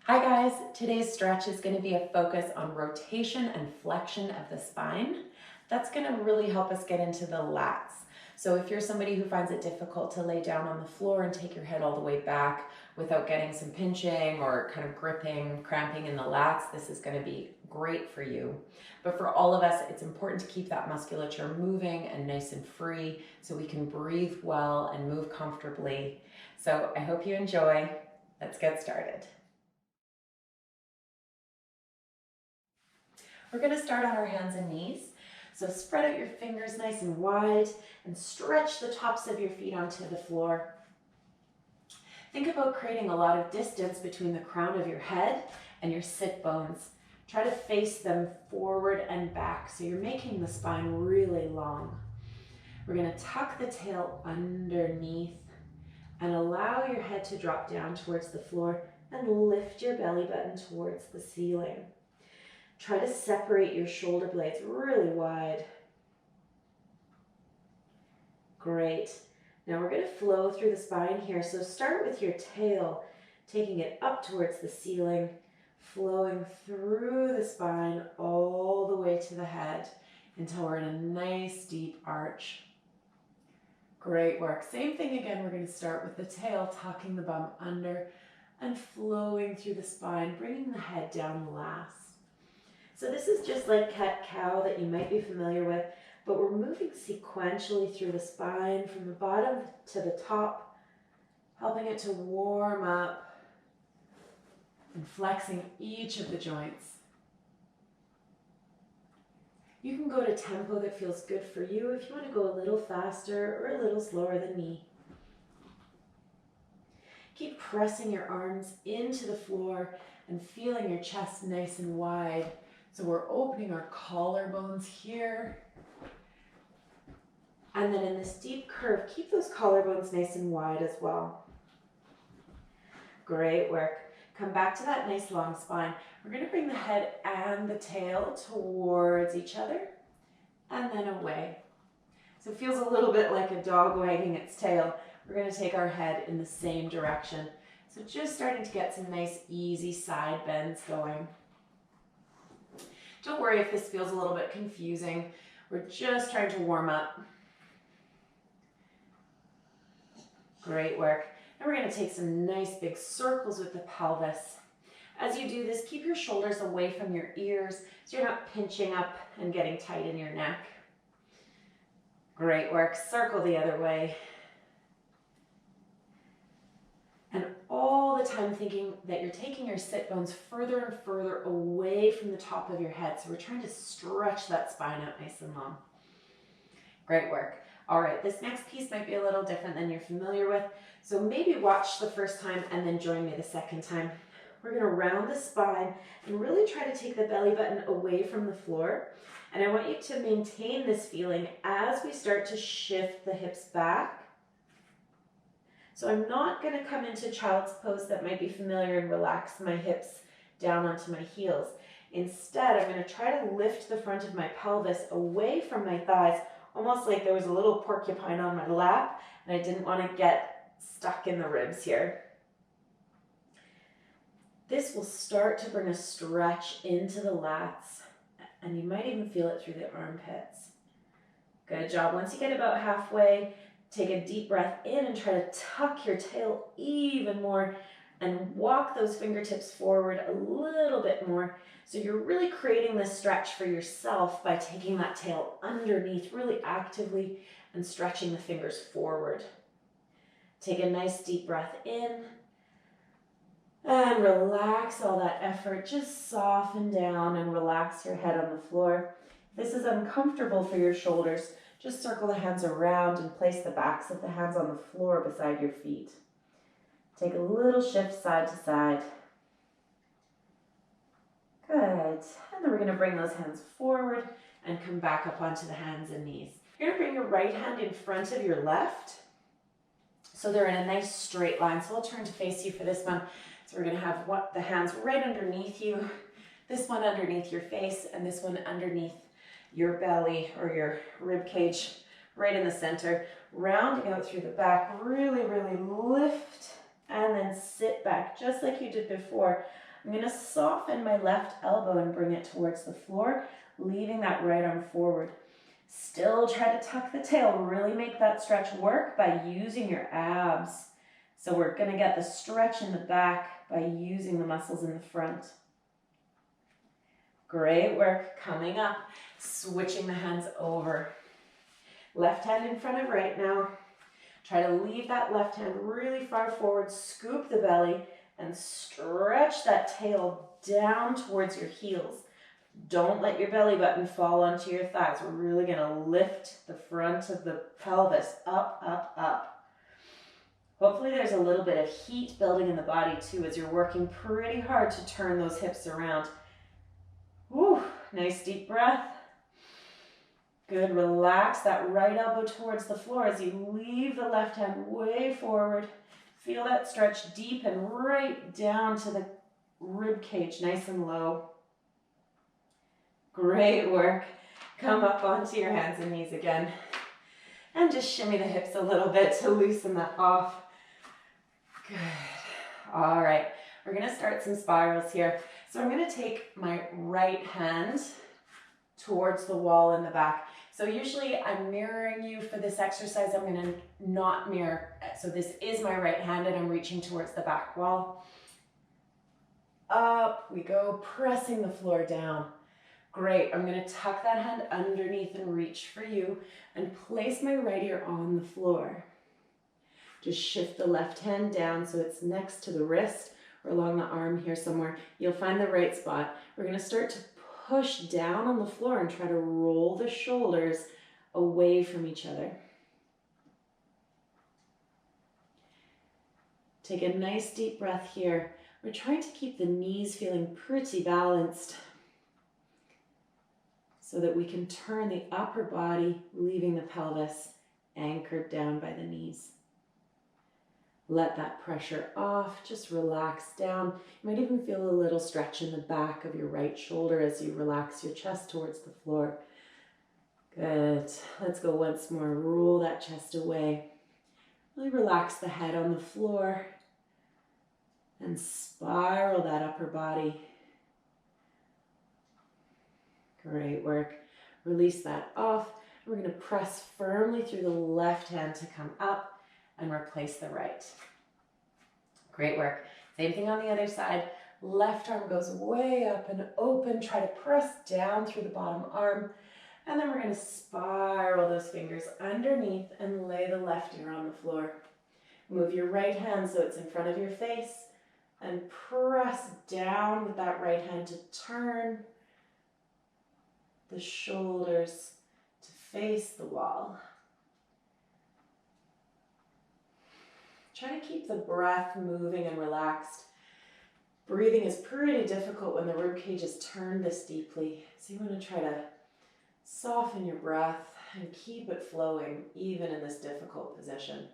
Hi guys, today's stretch is going to be a focus on rotation and flexion of the spine. That's going to really help us get into the lats. So if you're somebody who finds it difficult to lay down on the floor and take your head all the way back without getting some pinching or kind of gripping, cramping in the lats, this is going to be great for you. But for all of us, it's important to keep that musculature moving and nice and free so we can breathe well and move comfortably. So I hope you enjoy. Let's get started. We're going to start on our hands and knees. So spread out your fingers nice and wide and stretch the tops of your feet onto the floor. Think about creating a lot of distance between the crown of your head and your sit bones. Try to face them forward and back so you're making the spine really long. We're going to tuck the tail underneath and allow your head to drop down towards the floor and lift your belly button towards the ceiling. Try to separate your shoulder blades really wide. Great. Now we're going to flow through the spine here. So start with your tail, taking it up towards the ceiling, flowing through the spine all the way to the head until we're in a nice deep arch. Great work. Same thing again. We're going to start with the tail, tucking the bum under and flowing through the spine, bringing the head down last. So this is just like cat-cow that you might be familiar with, but we're moving sequentially through the spine from the bottom to the top, helping it to warm up and flexing each of the joints. You can go to tempo that feels good for you if you want to go a little faster or a little slower than me. Keep pressing your arms into the floor and feeling your chest nice and wide. So we're opening our collarbones here. And then in this deep curve, keep those collarbones nice and wide as well. Great work. Come back to that nice long spine. We're going to bring the head and the tail towards each other and then away. So it feels a little bit like a dog wagging its tail. We're going to take our head in the same direction. So just starting to get some nice easy side bends going. Don't worry if this feels a little bit confusing. We're just trying to warm up. Great work. And we're going to take some nice big circles with the pelvis. As you do this, keep your shoulders away from your ears so you're not pinching up and getting tight in your neck. Great work. Circle the other way. And all the time thinking that you're taking your sit bones further and further away from the top of your head. So we're trying to stretch that spine out nice and long. Great work. All right, this next piece might be a little different than you're familiar with. So maybe watch the first time and then join me the second time. We're going to round the spine and really try to take the belly button away from the floor. And I want you to maintain this feeling as we start to shift the hips back. So I'm not going to come into child's pose that might be familiar and relax my hips down onto my heels. Instead, I'm going to try to lift the front of my pelvis away from my thighs, almost like there was a little porcupine on my lap, and I didn't want to get stuck in the ribs here. This will start to bring a stretch into the lats, and you might even feel it through the armpits. Good job. Once you get about halfway, take a deep breath in and try to tuck your tail even more and walk those fingertips forward a little bit more. So you're really creating this stretch for yourself by taking that tail underneath really actively and stretching the fingers forward. Take a nice deep breath in and relax all that effort. Just soften down and relax your head on the floor. If this is uncomfortable for your shoulders, just circle the hands around and place the backs of the hands on the floor beside your feet. Take a little shift side to side. Good. And then we're going to bring those hands forward and come back up onto the hands and knees. You're going to bring your right hand in front of your left. So they're in a nice straight line. So I'll turn to face you for this one. So we're going to have the hands right underneath you, this one underneath your face, and this one underneath your belly or your rib cage, right in the center, rounding out through the back. Really, really lift and then sit back just like you did before. I'm going to soften my left elbow and bring it towards the floor, leaving that right arm forward. Still try to tuck the tail. Really make that stretch work by using your abs. So we're going to get the stretch in the back by using the muscles in the front. Great work. Coming up, switching the hands over. Left hand in front of right now. Try to leave that left hand really far forward, scoop the belly, and stretch that tail down towards your heels. Don't let your belly button fall onto your thighs. We're really going to lift the front of the pelvis up, up, up. Hopefully there's a little bit of heat building in the body too as you're working pretty hard to turn those hips around. Whew, nice deep breath. Good, relax that right elbow towards the floor as you leave the left hand way forward. Feel that stretch deep and right down to the rib cage, nice and low. Great work. Come up onto your hands and knees again. And just shimmy the hips a little bit to loosen that off. Good. All right, we're gonna start some spirals here. So I'm gonna take my right hand towards the wall in the back. So usually I'm mirroring you for this exercise. I'm gonna not mirror. So this is my right hand and I'm reaching towards the back wall. Up we go, pressing the floor down. Great, I'm gonna tuck that hand underneath and reach for you and place my right ear on the floor. Just shift the left hand down so it's next to the wrist or along the arm here somewhere. You'll find the right spot. We're gonna start to push down on the floor and try to roll the shoulders away from each other. Take a nice deep breath here. We're trying to keep the knees feeling pretty balanced so that we can turn the upper body, leaving the pelvis anchored down by the knees. Let that pressure off, just relax down. You might even feel a little stretch in the back of your right shoulder as you relax your chest towards the floor. Good, let's go once more. Roll that chest away. Really relax the head on the floor and spiral that upper body. Great work. Release that off. We're going to press firmly through the left hand to come up and replace the right. Great work. Same thing on the other side. Left arm goes way up and open. Try to press down through the bottom arm. And then we're going to spiral those fingers underneath and lay the left ear on the floor. Move your right hand so it's in front of your face and press down with that right hand to turn the shoulders to face the wall. Try to keep the breath moving and relaxed. Breathing is pretty difficult when the rib cage is turned this deeply. So you want to try to soften your breath and keep it flowing even in this difficult position.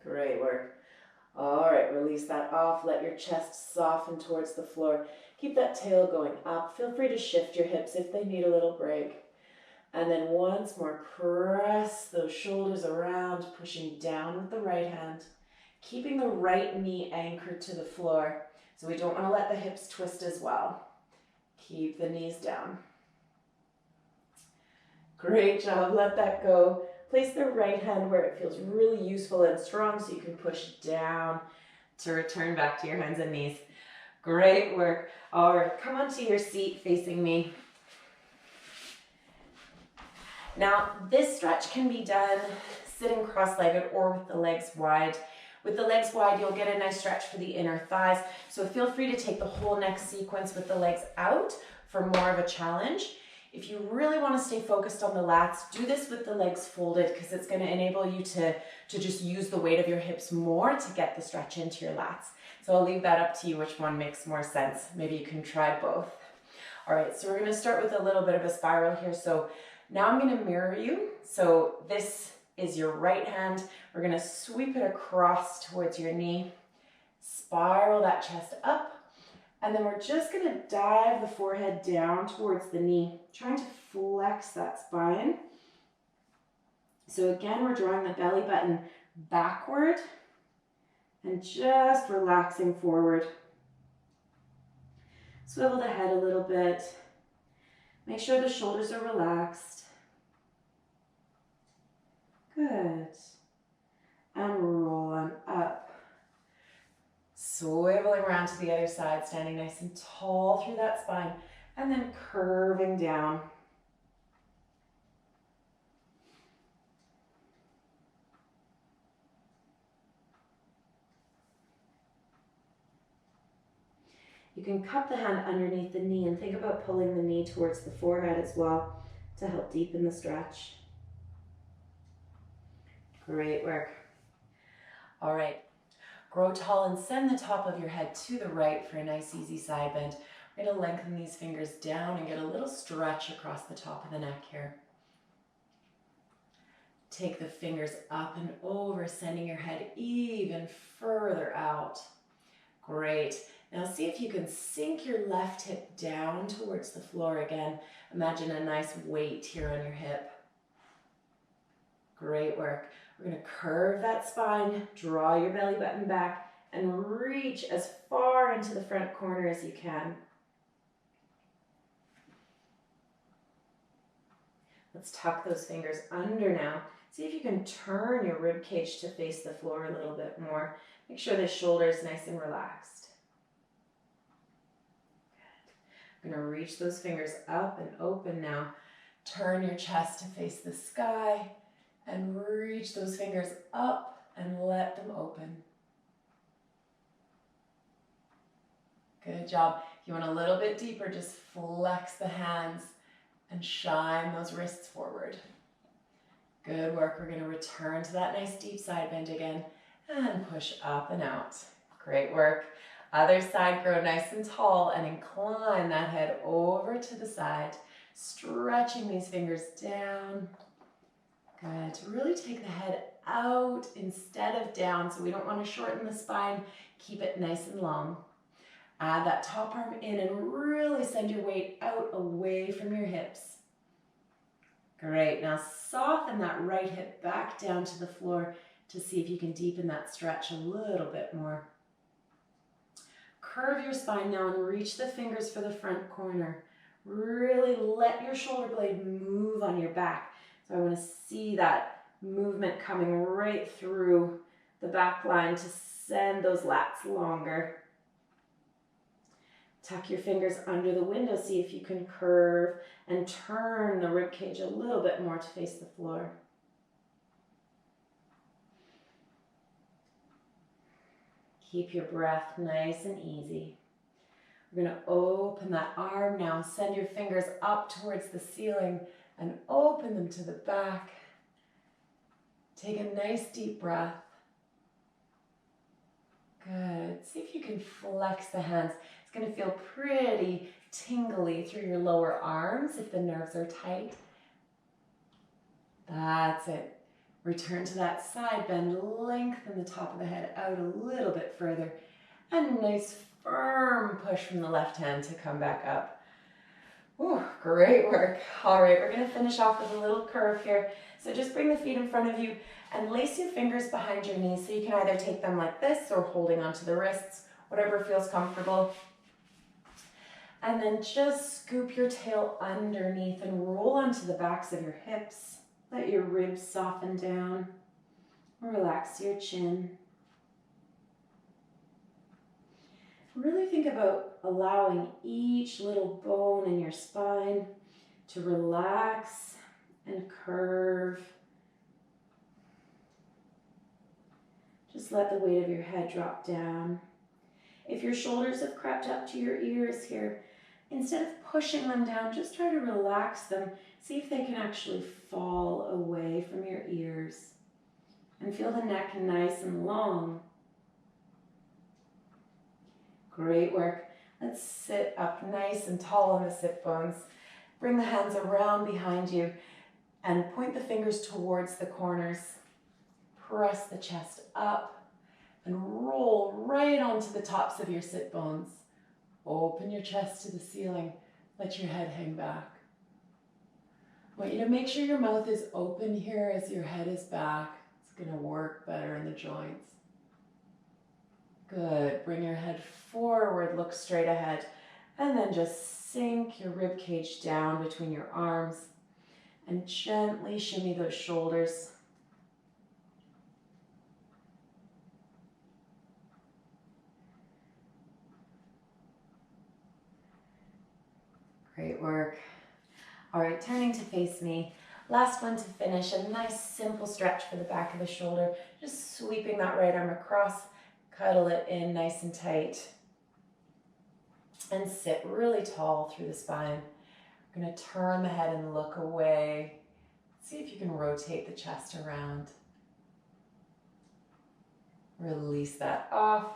Great work. All right, release that off. Let your chest soften towards the floor. Keep that tail going up. Feel free to shift your hips if they need a little break. And then once more, press those shoulders around, pushing down with the right hand, keeping the right knee anchored to the floor. So we don't want to let the hips twist as well. Keep the knees down. Great job, let that go. Place the right hand where it feels really useful and strong so you can push down to return back to your hands and knees. Great work. All right, come onto your seat facing me. Now, this stretch can be done sitting cross-legged or with the legs wide. With the legs wide, you'll get a nice stretch for the inner thighs. So feel free to take the whole neck sequence with the legs out for more of a challenge. If you really want to stay focused on the lats, do this with the legs folded because it's going to enable you to just use the weight of your hips more to get the stretch into your lats. So I'll leave that up to you which one makes more sense. Maybe you can try both. All right, so we're going to start with a little bit of a spiral here. So now I'm going to mirror you. So this is your right hand. We're going to sweep it across towards your knee, spiral that chest up, and then we're just going to dive the forehead down towards the knee, trying to flex that spine. So again, we're drawing the belly button backward and just relaxing forward. Swivel the head a little bit. Make sure the shoulders are relaxed. Good. And roll on up. Swiveling around to the other side, standing nice and tall through that spine, and then curving down. You can cup the hand underneath the knee and think about pulling the knee towards the forehead as well to help deepen the stretch. Great work. All right, grow tall and send the top of your head to the right for a nice easy side bend. We're going to lengthen these fingers down and get a little stretch across the top of the neck here. Take the fingers up and over, sending your head even further out. Great. Now see if you can sink your left hip down towards the floor again. Imagine a nice weight here on your hip. Great work. We're going to curve that spine, draw your belly button back, and reach as far into the front corner as you can. Let's tuck those fingers under now. See if you can turn your rib cage to face the floor a little bit more. Make sure the shoulder is nice and relaxed. Good. I'm going to reach those fingers up and open now. Turn your chest to face the sky and reach those fingers up and let them open. Good job. If you want a little bit deeper, just flex the hands and shine those wrists forward. Good work. We're going to return to that nice deep side bend again and push up and out. Great work. Other side, grow nice and tall and incline that head over to the side, stretching these fingers down. Good. To really take the head out instead of down, so we don't want to shorten the spine. Keep it nice and long. Add that top arm in and really send your weight out away from your hips. Great. Now soften that right hip back down to the floor to see if you can deepen that stretch a little bit more. Curve your spine now and reach the fingers for the front corner. Really let your shoulder blade move on your back. So I want to see that movement coming right through the back line to send those lats longer. Tuck your fingers under the window. See if you can curve and turn the rib cage a little bit more to face the floor. Keep your breath nice and easy. We're going to open that arm now. Send your fingers up towards the ceiling and open them to the back. Take a nice deep breath. Good. See if you can flex the hands. It's going to feel pretty tingly through your lower arms if the nerves are tight. That's it. Return to that side bend. Lengthen the top of the head out a little bit further. And a nice firm push from the left hand to come back up. Ooh, great work. All right, we're going to finish off with a little curve here. So just bring the feet in front of you and lace your fingers behind your knees. So you can either take them like this or holding onto the wrists, whatever feels comfortable. And then just scoop your tail underneath and roll onto the backs of your hips. Let your ribs soften down. Relax your chin. Really think about allowing each little bone in your spine to relax and curve. Just let the weight of your head drop down. If your shoulders have crept up to your ears here, instead of pushing them down, just try to relax them. See if they can actually fall away from your ears. And feel the neck nice and long. Great work. Let's sit up nice and tall on the sit bones. Bring the hands around behind you and point the fingers towards the corners. Press the chest up and roll right onto the tops of your sit bones. Open your chest to the ceiling. Let your head hang back. I want you to make sure your mouth is open here as your head is back. It's going to work better in the joints. Good. Bring your head forward, look straight ahead, and then just sink your rib cage down between your arms and gently shimmy those shoulders. Great work. All right, turning to face me. Last one to finish, a nice simple stretch for the back of the shoulder. Just sweeping that right arm across, cuddle it in nice and tight. And sit really tall through the spine. We're gonna turn the head and look away. See if you can rotate the chest around. Release that off.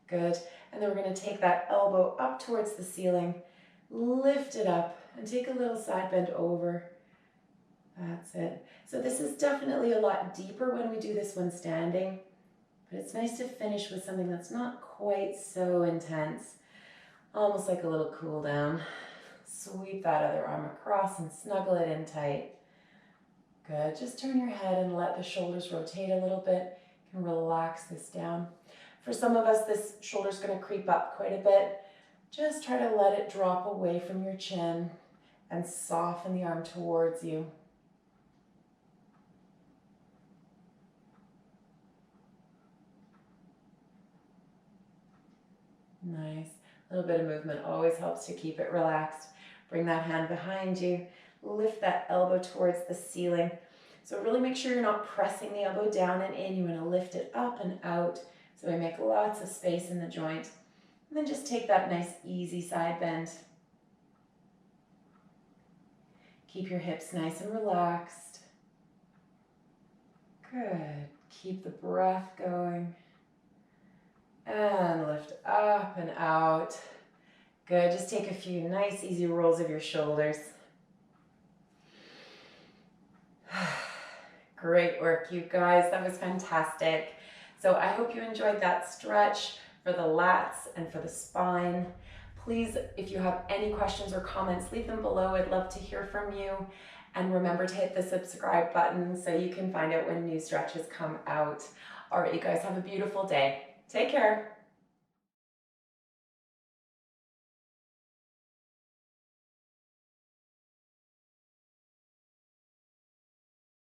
Good. And then we're gonna take that elbow up towards the ceiling, lift it up, and take a little side bend over. That's it. So this is definitely a lot deeper when we do this when standing, but it's nice to finish with something that's not quite so intense. Almost like a little cool down. Sweep that other arm across and snuggle it in tight. Good. Just turn your head and let the shoulders rotate a little bit. You can relax this down. For some of us, this shoulder's going to creep up quite a bit. Just try to let it drop away from your chin and soften the arm towards you. Nice. A little bit of movement always helps to keep it relaxed. Bring that hand behind you. Lift that elbow towards the ceiling. So really make sure you're not pressing the elbow down and in. You want to lift it up and out. So we make lots of space in the joint. And then just take that nice easy side bend. Keep your hips nice and relaxed. Good. Keep the breath going. And lift up and out. Good. Just take a few nice easy rolls of your shoulders. Great work, you guys. That was fantastic. So I hope you enjoyed that stretch for the lats and for the spine. Please, if you have any questions or comments, leave them below. I'd love to hear from you. And remember to hit the subscribe button so you can find out when new stretches come out. All right, you guys, have a beautiful day. Take care.